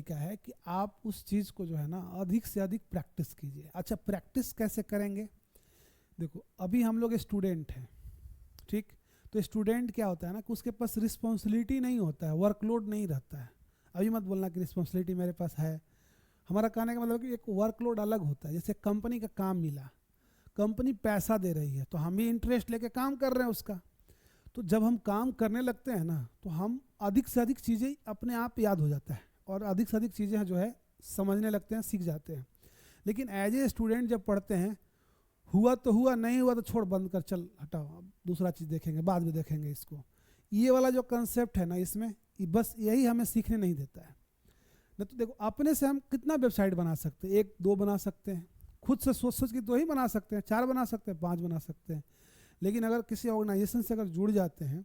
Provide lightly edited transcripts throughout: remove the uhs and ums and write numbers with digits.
तरीका है कि आप उस चीज़ को जो है ना अधिक से अधिक प्रैक्टिस कीजिए। अच्छा, प्रैक्टिस कैसे करेंगे? देखो, अभी हम लोग स्टूडेंट हैं, ठीक? तो स्टूडेंट क्या होता है ना कि उसके पास रिस्पॉन्सिबिलिटी नहीं होता है, वर्कलोड नहीं रहता है। अभी मत बोलना कि रिस्पॉन्सिबिलिटी मेरे पास है। हमारा कहने का मतलब कि एक वर्कलोड अलग होता है। जैसे कंपनी का काम मिला, कंपनी पैसा दे रही है तो हम भी इंटरेस्ट लेके काम कर रहे हैं उसका। तो जब हम काम करने लगते हैं ना तो हम अधिक से अधिक चीज़ें अपने आप याद हो जाता है और अधिक से अधिक चीज़ें जो है समझने लगते हैं, सीख जाते हैं। लेकिन एज ए स्टूडेंट जब पढ़ते हैं, हुआ तो हुआ, नहीं हुआ तो छोड़, बंद कर, चल हटाओ, अब दूसरा चीज़ देखेंगे, बाद में देखेंगे इसको। ये वाला जो कंसेप्ट है ना, इसमें बस यही हमें सीखने नहीं देता है। नहीं तो देखो, अपने से हम कितना वेबसाइट बना सकते हैं? 1-2 बना सकते हैं, खुद से सोच सोच के 2 ही बना सकते हैं, 4 बना सकते हैं, 5 बना सकते हैं। लेकिन अगर किसी ऑर्गेनाइजेशन से अगर जुड़ जाते हैं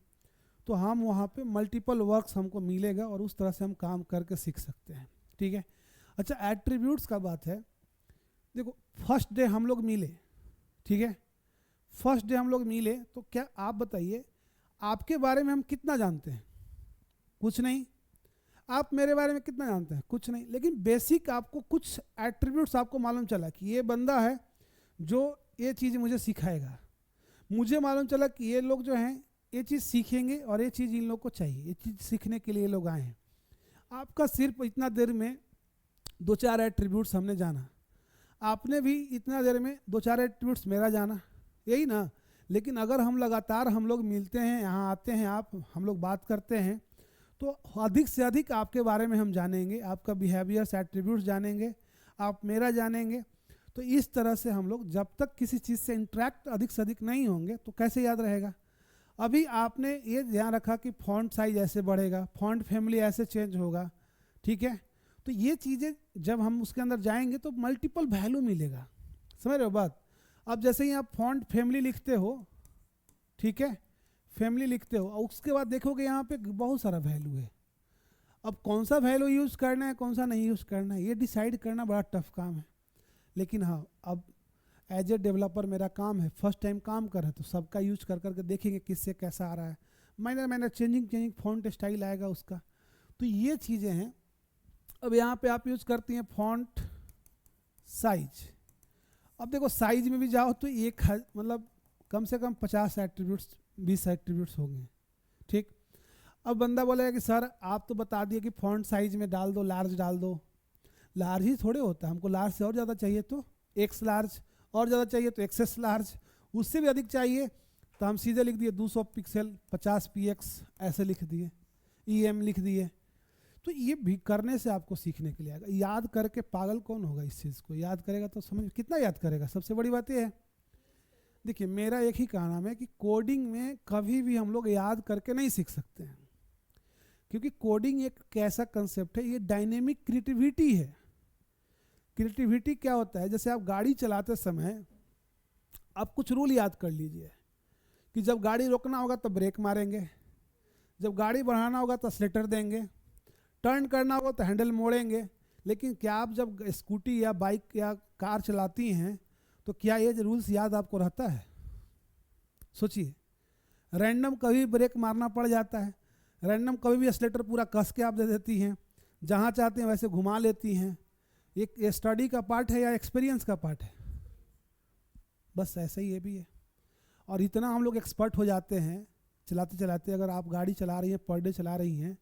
तो हम वहाँ पे मल्टीपल वर्क्स हमको मिलेगा और उस तरह से हम काम करके सीख सकते हैं, ठीक है? अच्छा, एट्रीब्यूट्स का बात है। देखो, फर्स्ट डे हम लोग मिले, ठीक है? फर्स्ट डे हम लोग मिले तो क्या आप बताइए, आपके बारे में हम कितना जानते हैं? कुछ नहीं। आप मेरे बारे में कितना जानते हैं? कुछ नहीं। लेकिन बेसिक आपको कुछ एट्रीब्यूट्स आपको मालूम चला कि ये बंदा है जो ये चीज़ मुझे सिखाएगा। मुझे मालूम चला कि ये लोग जो हैं ये चीज़ सीखेंगे और ये चीज़ इन लोग को चाहिए, ये चीज़ सीखने के लिए ये लोग आए हैं। आपका सिर्फ इतना देर में 2-4 एट्रीब्यूट्स हमने जाना, आपने भी इतना देर में 2-4 एट्रीब्यूट्स मेरा जाना, यही ना? लेकिन अगर हम लगातार हम लोग मिलते हैं, यहाँ आते हैं, हम लोग बात करते हैं, तो अधिक से अधिक आपके बारे में हम जानेंगे, आपका बिहेवियर्स, एट्रीब्यूट्स जानेंगे, आप मेरा जानेंगे। तो इस तरह से हम लोग जब तक किसी चीज़ से इंटरेक्ट अधिक से अधिक नहीं होंगे तो कैसे याद रहेगा? अभी आपने ये ध्यान रखा कि फॉन्ट साइज ऐसे बढ़ेगा, फॉन्ट फैमिली ऐसे चेंज होगा, ठीक है? तो ये चीज़ें जब हम उसके अंदर जाएंगे तो मल्टीपल वैल्यू मिलेगा। समझ रहे हो बात? अब जैसे ही आप फॉन्ट फैमिली लिखते हो, ठीक है, फैमिली लिखते हो, और उसके बाद देखोगे यहाँ पे बहुत सारा वैल्यू है। अब कौन सा वैल्यू यूज़ करना है, कौन सा नहीं यूज़ करना है, ये डिसाइड करना बड़ा टफ काम है। लेकिन हाँ, अब एज ए डेवलपर मेरा काम है, फर्स्ट टाइम काम कर रहे हैं तो सबका यूज कर करके देखेंगे किससे कैसा आ रहा है। माइनर चेंजिंग फॉन्ट स्टाइल आएगा उसका। तो ये चीज़ें हैं। अब यहाँ पे आप यूज करती हैं फॉन्ट साइज। अब देखो, साइज में भी जाओ तो एक मतलब कम से कम 50 एट्रीब्यूट्स, 20 एट्रीब्यूट्स होंगे, ठीक? अब बंदा बोलेगा कि सर आप तो बता दिए कि फॉन्ट साइज में डाल दो, लार्ज डाल दो। लार्ज ही थोड़े होता है, हमको लार्ज से और ज़्यादा चाहिए तो एक्स लार्ज, और ज़्यादा चाहिए तो एक्सेस लार्ज, उससे भी अधिक चाहिए तो हम सीधे लिख दिए 200 पिक्सल 50 px, ऐसे लिख दिए, em लिख दिए। तो ये भी करने से आपको सीखने के लिए आएगा। याद करके पागल कौन होगा? इस चीज़ को याद करेगा तो समझ, कितना याद करेगा? सबसे बड़ी बात ये है, देखिए मेरा एक ही कहना है कि कोडिंग में कभी भी हम लोग याद करके नहीं सीख सकते हैं, क्योंकि कोडिंग एक ऐसा कंसेप्ट है, ये डायनेमिक क्रिएटिविटी है। क्रिएटिविटी क्या होता है? जैसे आप गाड़ी चलाते समय आप कुछ रूल याद कर लीजिए कि जब गाड़ी रोकना होगा तो ब्रेक मारेंगे, जब गाड़ी बढ़ाना होगा तो एक्सीलेटर देंगे, टर्न करना होगा तो हैंडल मोड़ेंगे। लेकिन क्या आप जब स्कूटी या बाइक या कार चलाती हैं तो क्या ये रूल्स याद आपको रहता है? सोचिए, रैंडम कभी ब्रेक मारना पड़ जाता है, रैंडम कभी भी एक्सीलेटर पूरा कस के आप दे देती हैं, जहाँ चाहते हैं वैसे घुमा लेती हैं। ये स्टडी का पार्ट है या एक्सपीरियंस का पार्ट है? बस ऐसा ही ये भी है। और इतना हम लोग एक्सपर्ट हो जाते हैं चलाते चलाते, अगर आप गाड़ी चला रही हैं, पर डे चला रही हैं,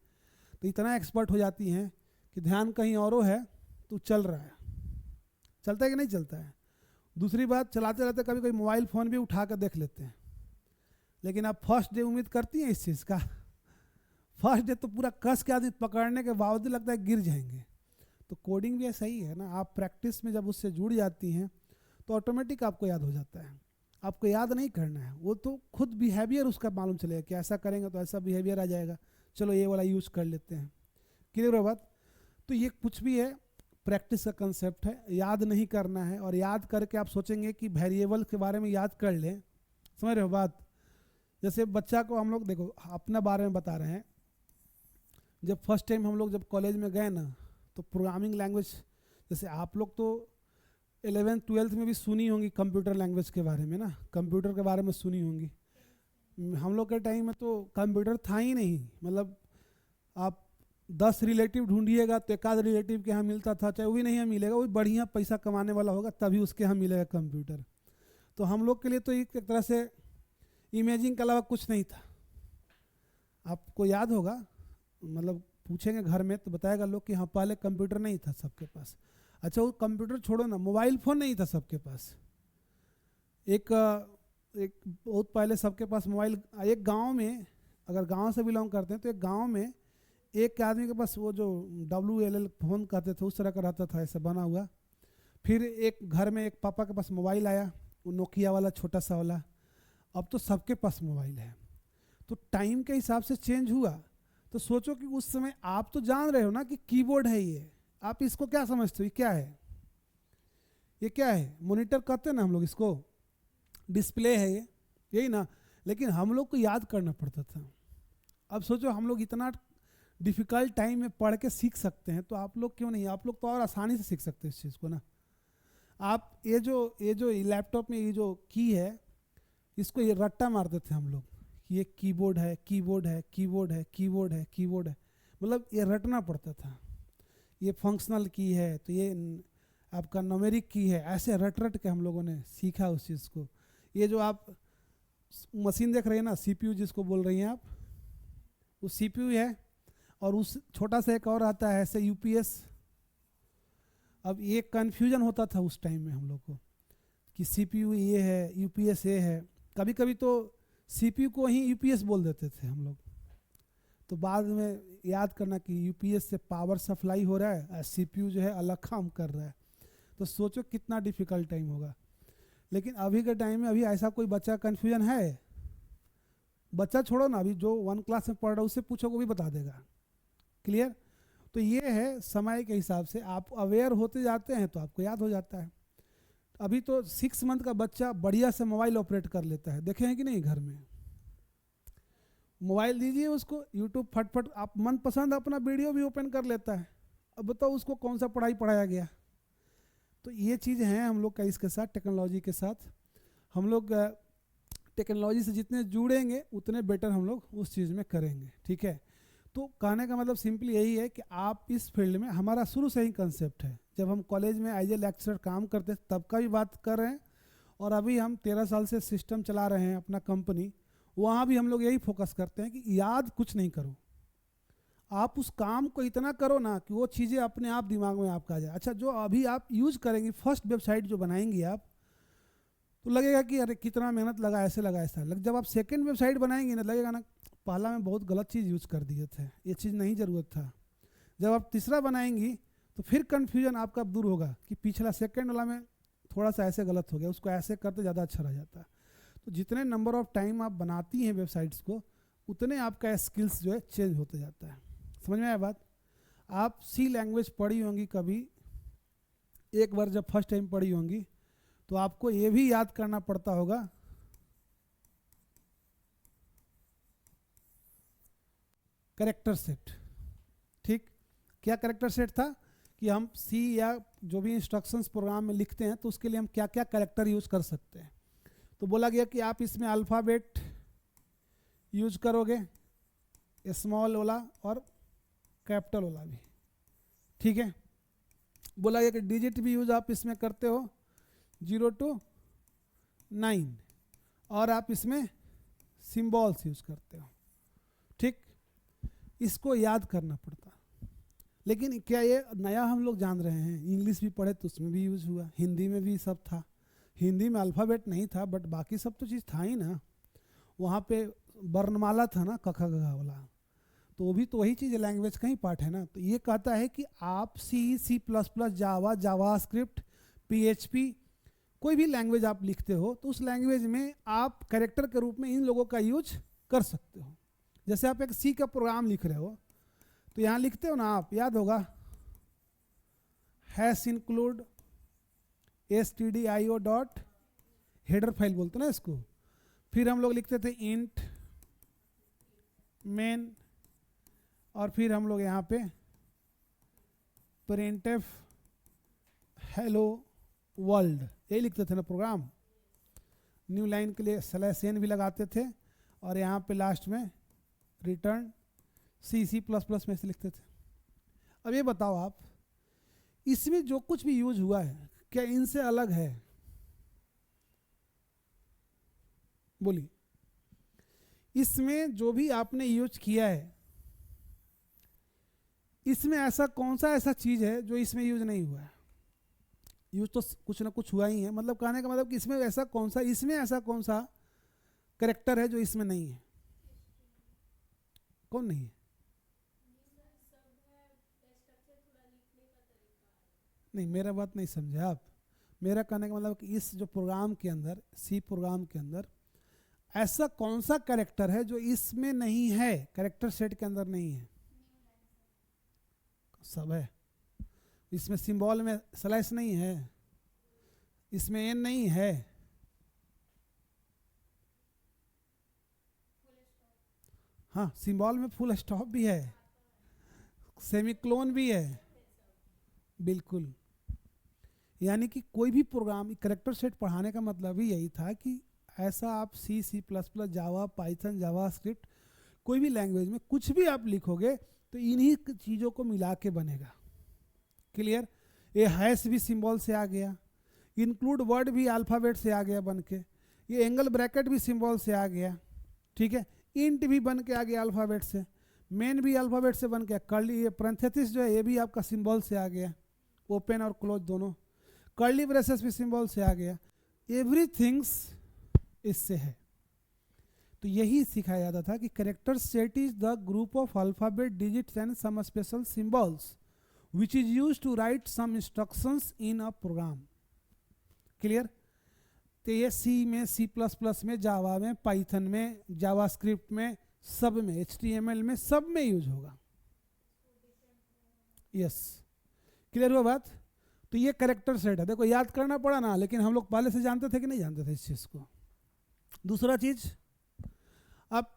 तो इतना एक्सपर्ट हो जाती हैं कि ध्यान कहीं और है तो चल रहा है, चलता है कि नहीं चलता है? दूसरी बात, चलाते चलाते कभी कोई मोबाइल फ़ोन भी उठा कर देख लेते हैं। लेकिन आप फर्स्ट डे उम्मीद करती हैं इस चीज़ का? फर्स्ट डे तो पूरा कस के आदमी पकड़ने के बावजूद लगता है गिर जाएंगे। तो कोडिंग भी ऐसा ही है ना, आप प्रैक्टिस में जब उससे जुड़ जाती हैं तो ऑटोमेटिक आपको याद हो जाता है। आपको याद नहीं करना है, वो तो खुद बिहेवियर उसका मालूम चलेगा कि ऐसा करेंगे तो ऐसा बिहेवियर आ जाएगा, चलो ये वाला यूज़ कर लेते हैं। क्लियर हो बात? तो ये कुछ भी है, प्रैक्टिस का कंसेप्ट है, याद नहीं करना है। और याद करके आप सोचेंगे कि वेरिएबल के बारे में याद कर लें, समझ रहे हो बात? जैसे बच्चा को हम लोग, देखो अपना बारे में बता रहे हैं, जब फर्स्ट टाइम हम लोग जब कॉलेज में गए ना तो प्रोग्रामिंग लैंग्वेज, जैसे आप लोग तो 11th-12th में भी सुनी होंगी कंप्यूटर लैंग्वेज के बारे में ना, कंप्यूटर के बारे में सुनी होंगी। हम लोग के टाइम में तो कंप्यूटर था ही नहीं, मतलब आप 10 रिलेटिव ढूंढिएगा तो एक आध रिलेटिव के यहाँ मिलता था, चाहे वो भी नहीं मिलेगा, वो भी बढ़िया पैसा कमाने वाला होगा तभी उसके यहाँ मिलेगा कंप्यूटर। तो हम लोग के लिए तो एक तरह से इमेजिंग के अलावा कुछ नहीं था। आपको याद होगा, मतलब पूछेंगे घर में तो बताएगा लोग कि हाँ पहले कंप्यूटर नहीं था सबके पास। अच्छा वो कंप्यूटर छोड़ो ना, मोबाइल फ़ोन नहीं था सबके पास। एक बहुत पहले सबके पास मोबाइल, एक गांव में, अगर गांव से बिलोंग करते हैं तो एक गांव में एक आदमी के पास वो जो WLL फ़ोन कहते थे उस तरह का रहता था, ऐसा बना हुआ। फिर एक घर में एक पापा के पास मोबाइल आया, वो नोकिया वाला छोटा सा वाला। अब तो सबके पास मोबाइल है। तो टाइम के हिसाब से चेंज हुआ। तो सोचो कि उस समय आप तो जान रहे हो ना कि कीबोर्ड है ये, आप इसको क्या समझते हो, ये क्या है, ये क्या है, मॉनिटर कहते हैं ना हम लोग इसको, डिस्प्ले है ये, यही ना। लेकिन हम लोग को याद करना पड़ता था। अब सोचो हम लोग इतना डिफ़िकल्ट टाइम में पढ़ के सीख सकते हैं, तो आप लोग क्यों नहीं, आप लोग तो और आसानी से सीख सकते हैं इस चीज़ को ना। आप ये जो लैपटॉप में ये जो की है, इसको ये रट्टा मारते थे हम लोग, ये कीबोर्ड है, कीबोर्ड है, कीबोर्ड है, कीबोर्ड है, कीबोर्ड है, मतलब ये रटना पड़ता था। ये फंक्शनल की है तो ये आपका न्यूमेरिक की है, ऐसे रट रट के हम लोगों ने सीखा उस चीज़ को। ये जो आप मशीन देख रहे हैं ना, CPU जिसको बोल रही हैं आप, वो CPU है। और उस छोटा सा एक और आता है ऐसे UPS। अब ये कन्फ्यूजन होता था उस टाइम में हम लोग को कि CPU ये है, UPS ये है। कभी कभी तो CPU को ही UPS बोल देते थे हम लोग। तो बाद में याद करना कि UPS से पावर सप्लाई हो रहा है और CPU जो है अलग काम कर रहा है। तो सोचो कितना डिफ़िकल्ट टाइम होगा। लेकिन अभी के टाइम में अभी ऐसा कोई बच्चा कन्फ्यूजन है? बच्चा छोड़ो ना, अभी जो 1 क्लास में पढ़ रहा है उससे पूछो, वो भी बता देगा। क्लियर? तो ये है समय के हिसाब से आप अवेयर होते जाते हैं तो आपको याद हो जाता है। अभी तो 6 मंथ का बच्चा बढ़िया से मोबाइल ऑपरेट कर लेता है, देखे हैं कि नहीं? घर में मोबाइल दीजिए उसको, यूट्यूब फटफट आप मनपसंद अपना वीडियो भी ओपन कर लेता है। अब बताओ उसको कौन सा पढ़ाई पढ़ाया गया? तो ये चीज़ हैं हम लोग का इसके साथ, टेक्नोलॉजी के साथ। हम लोग टेक्नोलॉजी से जितने जुड़ेंगे उतने बेटर हम लोग उस चीज़ में करेंगे। ठीक है? तो कहने का मतलब सिंपली यही है कि आप इस फील्ड में, हमारा शुरू से ही कंसेप्ट है, जब हम कॉलेज में एज ए लेक्चरर काम करते तब का भी बात कर रहे हैं, और अभी हम 13 साल से सिस्टम चला रहे हैं अपना कंपनी, वहाँ भी हम लोग यही फोकस करते हैं कि याद कुछ नहीं करो, आप उस काम को इतना करो ना कि वो चीज़ें अपने आप दिमाग में आपका आ जाए। अच्छा, जो अभी आप यूज़ करेंगे, फर्स्ट वेबसाइट जो बनाएंगी आप, तो लगेगा कि अरे कितना मेहनत लगा, ऐसे लगा ऐसा लग। जब आप सेकंड वेबसाइट बनाएंगे ना, लगेगा ना पहला में बहुत गलत चीज़ यूज़ कर दिए थे, ये चीज़ नहीं ज़रूरत था। जब आप तीसरा बनाएंगी तो फिर कन्फ्यूजन आपका दूर होगा कि पिछला सेकंड वाला में थोड़ा सा ऐसे गलत हो गया, उसको ऐसे करते ज़्यादा अच्छा रह जाता। तो जितने नंबर ऑफ़ टाइम आप बनाती हैं वेबसाइट्स को, उतने आपका स्किल्स जो है चेंज होते जाता है। समझ में आया बात? आप C लैंग्वेज पढ़ी होंगी कभी, एक बार जब फर्स्ट टाइम पढ़ी होंगी तो आपको ये भी याद करना पड़ता होगा कैरेक्टर सेट। ठीक? क्या कैरेक्टर सेट था कि हम C या जो भी इंस्ट्रक्शंस प्रोग्राम में लिखते हैं तो उसके लिए हम क्या क्या कैरेक्टर यूज़ कर सकते हैं। तो बोला गया कि आप इसमें अल्फ़ाबेट यूज करोगे, स्मॉल वाला और कैपिटल वाला भी। ठीक है? बोला गया कि डिजिट भी यूज आप इसमें करते हो 0 to 9, और आप इसमें सिंबल्स यूज करते हो। ठीक? इसको याद करना पड़ता। लेकिन क्या ये नया हम लोग जान रहे हैं? इंग्लिश भी पढ़े तो उसमें भी यूज हुआ, हिंदी में भी सब था। हिंदी में अल्फ़ाबेट नहीं था बट बाकी सब तो चीज़ था ही ना। वहाँ पे वर्णमाला था ना, क ख ग घ वाला, तो वो भी तो वही चीज़ लैंग्वेज का ही पार्ट है ना। तो ये कहता है कि आप C++, जावा, जावास्क्रिप्ट, PHP, कोई भी लैंग्वेज आप लिखते हो तो उस लैंग्वेज में आप कैरेक्टर के रूप में इन लोगों का यूज कर सकते हो। जैसे आप एक C का प्रोग्राम लिख रहे हो तो यहाँ लिखते हो ना आप, याद होगा #include stdio dot header file बोलते ना इसको। फिर हम लोग लिखते थे इंट मेन, और फिर हम लोग यहाँ पे printf हेलो वर्ल्ड, यही लिखते थे ना प्रोग्राम। न्यू लाइन के लिए /n भी लगाते थे, और यहाँ पे लास्ट में रिटर्न C++ में से लिखते थे। अब ये बताओ आप, इसमें जो कुछ भी यूज हुआ है क्या इनसे अलग है? बोलिए, इसमें जो भी आपने यूज किया है, इसमें ऐसा कौन सा ऐसा चीज है जो इसमें यूज नहीं हुआ है? यूज तो कुछ ना कुछ हुआ ही है, मतलब कहने का मतलब कि इसमें ऐसा कौन सा करेक्टर है जो इसमें नहीं है? कौन नहीं है? नहीं, मेरा बात नहीं समझे आप। मेरा कहने का मतलब कि इस जो प्रोग्राम के अंदर, सी प्रोग्राम के अंदर ऐसा कौन सा कैरेक्टर है जो इसमें नहीं है, कैरेक्टर सेट के अंदर नहीं है? सब है। इसमें सिंबल में स्लैश नहीं है, इसमें एन नहीं है, हाँ सिंबल में फुल स्टॉप भी है, सेमीक्लोन भी है, बिल्कुल। यानी कि कोई भी प्रोग्राम कैरेक्टर सेट पढ़ाने का मतलब ही यही था कि ऐसा आप C++, जावा, पाइथन, जावा स्क्रिप्ट, कोई भी लैंग्वेज में कुछ भी आप लिखोगे तो इन्हीं चीज़ों को मिला के बनेगा। क्लियर? ये हैश भी सिंबल से आ गया, इंक्लूड वर्ड भी अल्फ़ाबेट से आ गया बन के, ये एंगल ब्रैकेट भी सिंबल से आ गया, ठीक है, इंट भी बन के आ गया अल्फ़ाबेट से, मेन भी अल्फ़ाबेट से बन गया, कर्ली ये पैरेंथेसिस जो है ये भी आपका सिंबल से आ गया, ओपन और क्लोज दोनों, कर्ली ब्रेसेस भी सिंबल से आ गया, एवरीथिंग्स इससे है। तो यही सिखाया जाता था कि character set is the group of alphabet, digits and some special symbols which is used to write some instructions in a program. Clear? तो ये सी में, C++ में, जावा में, पाइथन में, जावा स्क्रिप्ट में, सब में, HTML में, सब में यूज होगा। यस, क्लियर हुआ बात? तो ये कैरेक्टर सेट है, देखो याद करना पड़ा ना, लेकिन हम लोग पहले से जानते थे कि नहीं जानते थे इस चीज़ को। दूसरा चीज, अब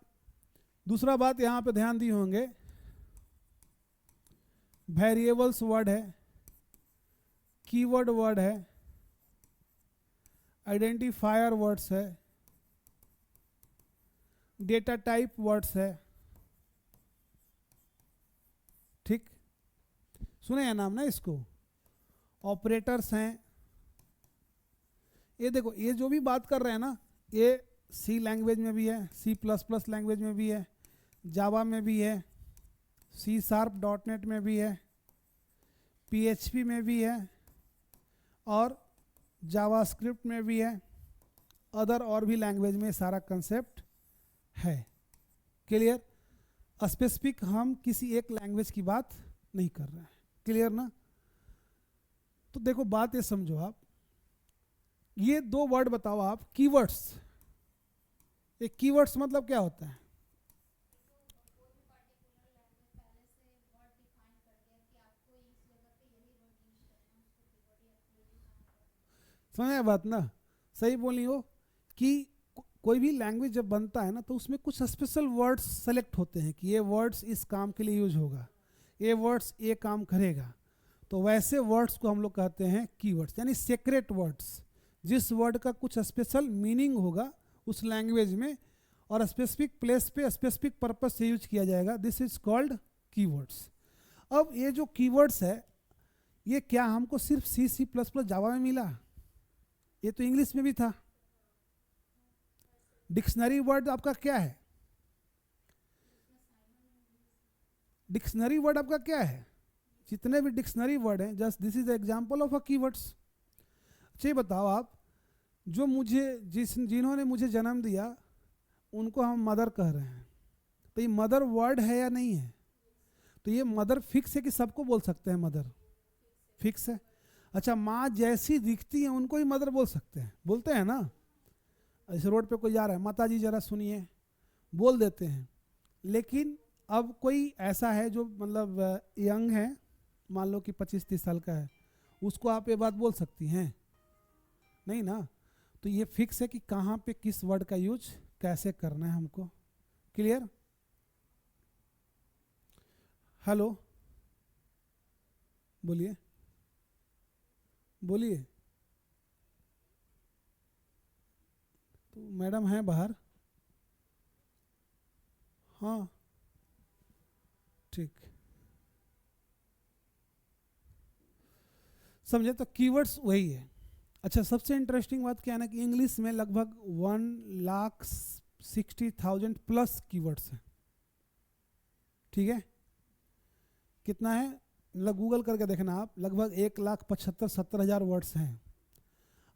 दूसरा बात यहाँ पे ध्यान दिए होंगे, वेरिएबल्स वर्ड है, कीवर्ड वर्ड है, आइडेंटिफायर वर्ड्स है, डेटा टाइप वर्ड्स है, ठीक, सुने हैं नाम ना इसको, ऑपरेटर्स हैं। ये देखो, ये जो भी बात कर रहे हैं ना, ये सी लैंग्वेज में भी है, C++ लैंग्वेज में भी है, जावा में भी है, C#.NET में भी है, PHP में भी है, और जावास्क्रिप्ट में भी है, अदर और भी लैंग्वेज में सारा कंसेप्ट है। क्लियर? स्पेसिफिक हम किसी एक लैंग्वेज की बात नहीं कर रहे हैं। क्लियर ना? तो देखो बात ये समझो आप, ये दो वर्ड बताओ आप, कीवर्ड्स। एक कीवर्ड्स मतलब क्या होता है? समझ बात ना? सही बोली हो कि कोई भी लैंग्वेज जब बनता है ना, तो उसमें कुछ स्पेशल वर्ड्स सेलेक्ट होते हैं कि ये वर्ड्स इस काम के लिए यूज होगा, ये वर्ड्स ये काम करेगा। तो वैसे वर्ड्स को हम लोग कहते हैं कीवर्ड्स, यानी सीक्रेट वर्ड्स, जिस वर्ड का कुछ स्पेशल मीनिंग होगा उस लैंग्वेज में और स्पेसिफिक प्लेस पे स्पेसिफिक पर्पस से यूज किया जाएगा, दिस इज कॉल्ड कीवर्ड्स। अब ये जो कीवर्ड्स है, ये क्या हमको सिर्फ C++ जावा में मिला? ये तो इंग्लिश में भी था। डिक्शनरी वर्ड आपका क्या है? डिक्शनरी वर्ड आपका क्या है? जितने भी डिक्शनरी वर्ड हैं, just this is example of a keywords. अच्छा ये बताओ आप, जो मुझे जिन्होंने मुझे जन्म दिया उनको हम मदर कह रहे हैं, तो ये मदर वर्ड है या नहीं है? तो ये मदर फिक्स है कि सबको बोल सकते हैं मदर? फिक्स है। अच्छा, माँ जैसी दिखती है उनको ही मदर बोल सकते हैं? बोलते हैं ना? ऐसे रोड पे कोई जा रहा है, माता जी जरा सुनिए, बोल देते हैं। लेकिन अब कोई ऐसा है जो मतलब यंग है, मान लो कि 25-30 साल का है, उसको आप ये बात बोल सकती हैं? नहीं ना। तो ये फिक्स है कि कहाँ पे किस वर्ड का यूज कैसे करना है हमको। क्लियर? हेलो, बोलिए बोलिए। तो मैडम हैं बाहर? हाँ ठीक। समझे? तो कीवर्ड्स वही है। अच्छा, सबसे इंटरेस्टिंग बात क्या है ना कि इंग्लिश में लगभग 1,60,000 प्लस कीवर्ड्स हैं। ठीक है, कितना है मतलब गूगल करके देखना आप, लगभग 1,75,70,000 वर्ड्स हैं।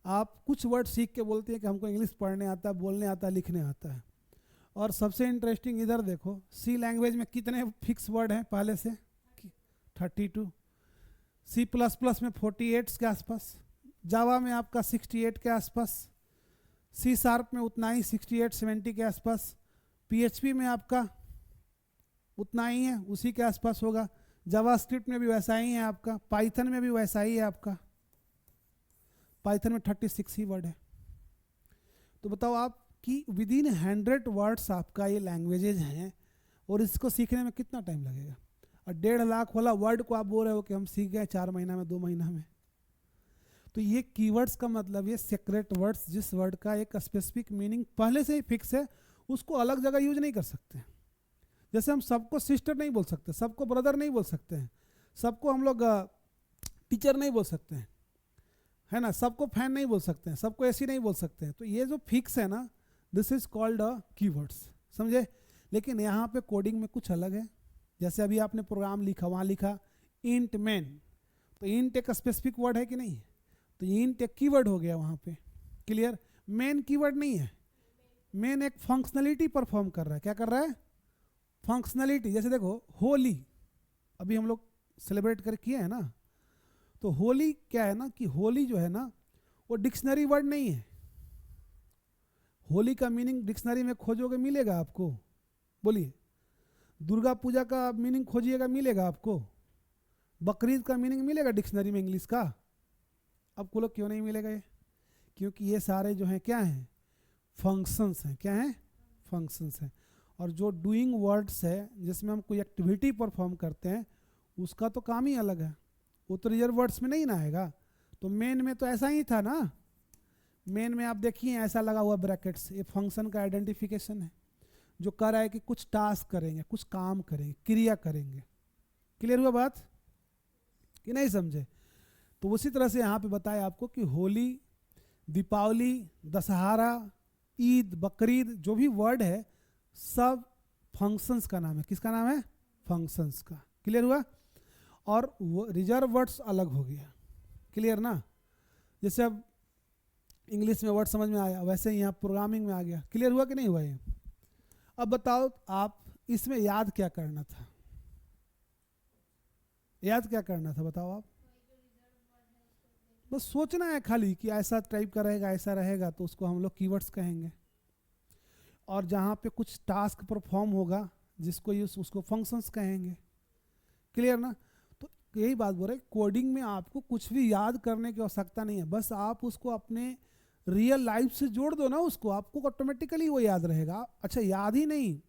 आप कुछ वर्ड सीख के बोलते हैं कि हमको इंग्लिश पढ़ने आता है, बोलने आता है, लिखने आता है। और सबसे इंटरेस्टिंग इधर देखो, सी लैंग्वेज में कितने फिक्स वर्ड हैं पहले से? 32। सी प्लस प्लस में 48 के आसपास, जावा में आपका 68 के आसपास, सी शार्प में उतना ही 68-70 के आसपास, पीएचपी में आपका उतना ही है, उसी के आसपास होगा, जावास्क्रिप्ट में भी वैसा ही है आपका, पाइथन में भी वैसा ही है आपका, पाइथन में 36 ही वर्ड है। तो बताओ आप कि विद इन 100 वर्ड्स आपका ये लैंग्वेजेज हैं और इसको सीखने में कितना टाइम लगेगा? और 1.5 लाख वाला वर्ड को आप बोल रहे हो कि हम सीख गए 4 महीना में, 2 महीना में। तो ये कीवर्ड्स का मतलब ये सीक्रेट वर्ड्स, जिस वर्ड का एक स्पेसिफिक मीनिंग पहले से ही फिक्स है, उसको अलग जगह यूज नहीं कर सकते। जैसे हम सबको सिस्टर नहीं बोल सकते, सबको ब्रदर नहीं बोल सकते हैं, सबको हम लोग टीचर नहीं बोल सकते हैं, है ना, सबको फैन नहीं बोल सकते हैं, सबको ऐसी नहीं बोल सकते हैं। तो ये जो फिक्स है ना, दिस इज कॉल्ड कीवर्ड्स, समझे? लेकिन यहाँ पे कोडिंग में कुछ अलग है। जैसे अभी आपने प्रोग्राम लिखा, वहाँ लिखा इंट मैन, तो इंट एक स्पेसिफिक वर्ड है कि नहीं? तो इंट एक कीवर्ड हो गया वहाँ पे, क्लियर? मेन कीवर्ड नहीं है, मेन एक फंक्शनलिटी परफॉर्म कर रहा है। क्या कर रहा है? फंक्शनलिटी। जैसे देखो होली, अभी हम लोग सेलिब्रेट कर किए हैं ना, तो होली क्या है ना कि होली जो है ना वो डिक्शनरी वर्ड नहीं है। होली का मीनिंग डिक्शनरी में खोजोगे मिलेगा आपको? बोलिए। दुर्गा पूजा का मीनिंग खोजिएगा मिलेगा आपको? बकरीद का मीनिंग मिलेगा डिक्शनरी में इंग्लिश का? अब बोलो क्यों नहीं मिलेगा ये? क्योंकि ये सारे जो हैं क्या हैं? फंक्शंस हैं। क्या हैं? फंक्शंस हैं। और जो डूइंग वर्ड्स है जिसमें हम कोई एक्टिविटी परफॉर्म करते हैं, उसका तो काम ही अलग है, वो तो रिजर्व वर्ड्स में नहीं ना आएगा। तो मेन में तो ऐसा ही था ना, मेन में आप देखिए ऐसा लगा हुआ ब्रैकेट्स, ये फंक्शन का आइडेंटिफिकेशन है जो कर रहा है कि कुछ टास्क करेंगे, कुछ काम करेंगे, क्रिया करेंगे। क्लियर हुआ बात कि नहीं समझे? तो उसी तरह से यहाँ पे बताया आपको कि होली, दीपावली, दशहरा, ईद, बकरीद, जो भी वर्ड है सब फंक्शंस का नाम है। किसका नाम है? फंक्शंस का। क्लियर हुआ? और रिजर्व वर्ड्स अलग हो गया। क्लियर ना? जैसे अब इंग्लिश में वर्ड समझ में आया, वैसे ही यहाँ प्रोग्रामिंग में आ गया। क्लियर हुआ कि नहीं हुआ ये? अब बताओ आप इसमें याद क्या करना था? याद क्या करना था बताओ आप? बस सोचना है खाली कि ऐसा टाइप का रहेगा, ऐसा रहेगा, तो उसको हम लोग कीवर्ड्स कहेंगे। और जहाँ पे कुछ टास्क परफॉर्म होगा जिसको यूज, उसको फंक्शंस कहेंगे। क्लियर ना? तो यही बात बोल रहे, कोडिंग में आपको कुछ भी याद करने की आवश्यकता नहीं है, बस आप उसको अपने रियल लाइफ से जोड़ दो ना, उसको आपको ऑटोमेटिकली वो याद रहेगा। अच्छा, याद ही नहीं,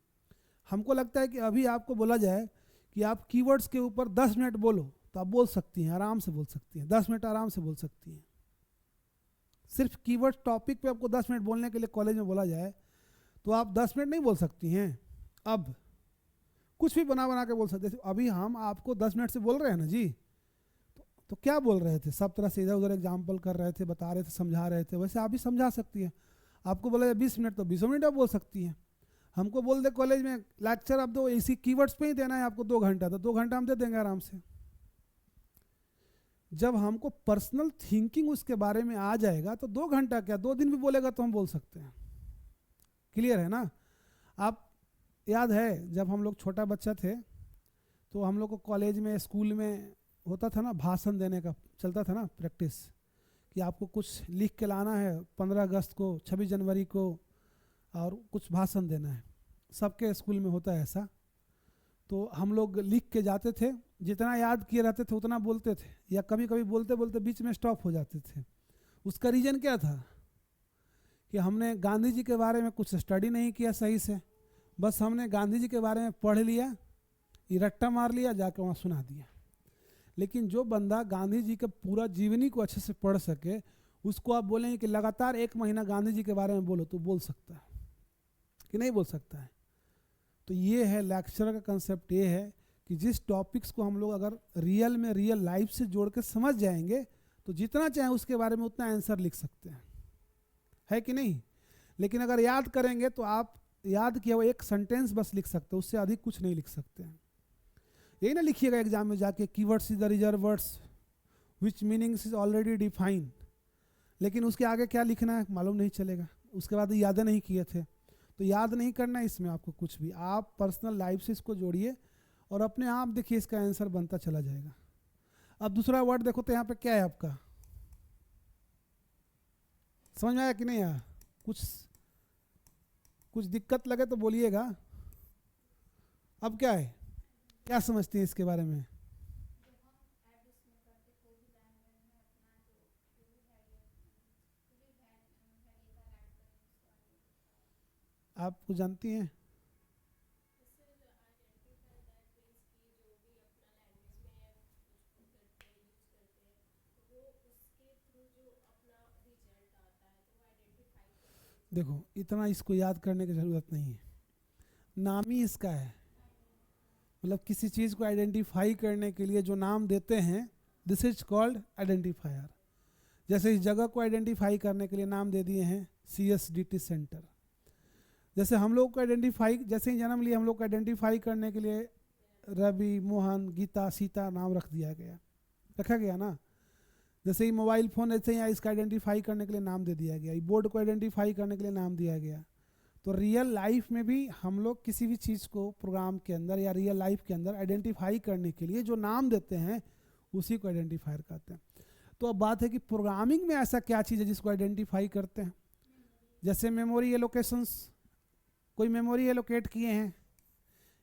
हमको लगता है कि अभी आपको बोला जाए कि आप कीवर्ड्स के ऊपर 10 मिनट बोलो, तो आप बोल सकती हैं, आराम से बोल सकती हैं, 10 मिनट आराम से बोल सकती हैं। सिर्फ कीवर्ड टॉपिक पे आपको 10 मिनट बोलने के लिए कॉलेज में बोला जाए तो आप 10 मिनट नहीं बोल सकती हैं। अब कुछ भी बना बना के बोल सकते थे। अभी हम आपको 10 मिनट से बोल रहे हैं ना जी, तो क्या बोल रहे थे? सब तरह से इधर उधर एग्जाम्पल कर रहे थे, बता रहे थे, समझा रहे थे। वैसे आप भी समझा सकती हैं। आपको बोला जाए 20 मिनट, तो 20 मिनट आप बोल सकती हैं। हमको बोल दे कॉलेज में लेक्चर आप दो, इसी कीवर्ड्स पे ही देना है आपको 2 घंटा, तो 2 घंटा हम दे देंगे आराम से। जब हमको पर्सनल थिंकिंग उसके बारे में आ जाएगा तो 2 घंटा क्या, 2 दिन भी बोलेगा तो हम बोल सकते हैं। क्लियर है ना? आप याद है जब हम लोग छोटा बच्चा थे तो हम लोग को कॉलेज में, स्कूल में होता था ना, भाषण देने का चलता था ना प्रैक्टिस, कि आपको कुछ लिख के लाना है 15 अगस्त को, 26 जनवरी को, और कुछ भाषण देना है। सबके स्कूल में होता है ऐसा। तो हम लोग लिख के जाते थे, जितना याद किए रहते थे उतना बोलते थे, या कभी कभी बोलते बोलते बीच में स्टॉप हो जाते थे। उसका रीज़न क्या था कि हमने गांधी जी के बारे में कुछ स्टडी नहीं किया सही से, बस हमने गांधी जी के बारे में पढ़ लिया, रट्टा मार लिया, जाकर वहाँ सुना दिया। लेकिन जो बंदा गांधी जी के पूरा जीवनी को अच्छे से पढ़ सके, उसको आप बोलेंगे कि लगातार 1 महीना गांधी जी के बारे में बोलो, तो बोल सकता है कि नहीं बोल सकता है? तो ये है लेक्चर का कंसेप्ट, ये है कि जिस टॉपिक्स को हम लोग अगर रियल में, रियल लाइफ से जोड़ के समझ जाएंगे, तो जितना चाहे उसके बारे में उतना आंसर लिख सकते हैं, है कि नहीं। लेकिन अगर याद करेंगे तो आप याद किया हुआ एक सेंटेंस बस लिख सकते हो, उससे अधिक कुछ नहीं लिख सकते हैं। यही ना लिखिएगा एग्जाम में जाके, keywords is the reserve words which meanings is already defined, लेकिन उसके आगे क्या लिखना है मालूम नहीं चलेगा, उसके बाद याद नहीं किए थे। तो याद नहीं करना है इसमें आपको कुछ भी, आप पर्सनल लाइफ से इसको जोड़िए और अपने आप देखिए इसका आंसर बनता चला जाएगा। अब दूसरा वर्ड देखो तो यहाँ पे क्या है आपका, समझ में आया कि नहीं आया? कुछ दिक्कत लगे तो बोलिएगा। अब क्या है, क्या समझती हैं इसके बारे में? आपको जानती हैं? देखो इतना इसको याद करने की ज़रूरत नहीं है, नाम ही इसका है। मतलब किसी चीज़ को आइडेंटिफाई करने के लिए जो नाम देते हैं, दिस इज कॉल्ड आइडेंटिफायर। जैसे इस जगह को आइडेंटिफाई करने के लिए नाम दे दिए हैं CSDT सेंटर। जैसे हम लोग को आइडेंटिफाई, जैसे ही जन्म लिए हम लोग को आइडेंटिफाई करने के लिए रवि, मोहन, गीता, सीता नाम रखा गया ना। जैसे ही मोबाइल फ़ोन, ऐसे ही इसका आइडेंटिफाई करने के लिए नाम दे दिया गया, बोर्ड को आइडेंटिफाई करने के लिए नाम दिया गया। तो रियल लाइफ में भी हम लोग किसी भी चीज़ को प्रोग्राम के अंदर या रियल लाइफ के अंदर आइडेंटिफाई करने के लिए जो नाम देते हैं उसी को आइडेंटिफायर कहते हैं। तो अब बात है कि प्रोग्रामिंग में ऐसा क्या चीज़ है जिसको आइडेंटिफाई करते हैं? जैसे मेमोरी एलोकेशंस, कोई मेमोरी एलोकेट किए हैं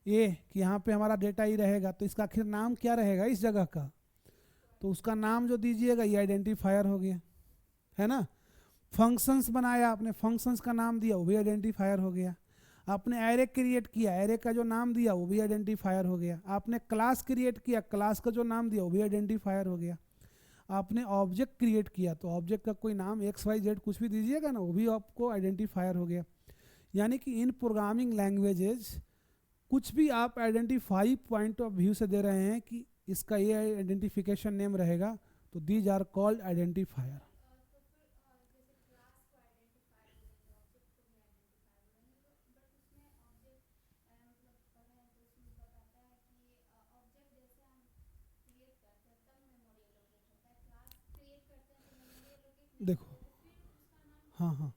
ये कि यहाँ पे हमारा डेटा ही रहेगा, तो इसका आखिर नाम क्या रहेगा इस जगह का? तो उसका नाम जो दीजिएगा ये आइडेंटिफायर हो गया, है ना। फंक्शंस बनाया आपने, फंक्शंस का नाम दिया, वो भी आइडेंटिफायर हो गया। आपने एरे क्रिएट किया, एरे का जो नाम दिया वो भी आइडेंटिफायर हो गया। आपने क्लास क्रिएट किया, क्लास का जो नाम दिया वो भी आइडेंटिफायर हो गया। आपने ऑब्जेक्ट क्रिएट किया तो ऑब्जेक्ट का कोई नाम XYZ कुछ भी दीजिएगा ना, वो भी आपको आइडेंटिफायर हो गया। यानी कि इन प्रोग्रामिंग लैंग्वेजेस कुछ भी आप आइडेंटिफाई पॉइंट ऑफ व्यू से दे रहे हैं कि इसका ये आइडेंटिफिकेशन नेम रहेगा, तो दीज आर कॉल्ड आइडेंटिफायर। देखो हाँ हाँ,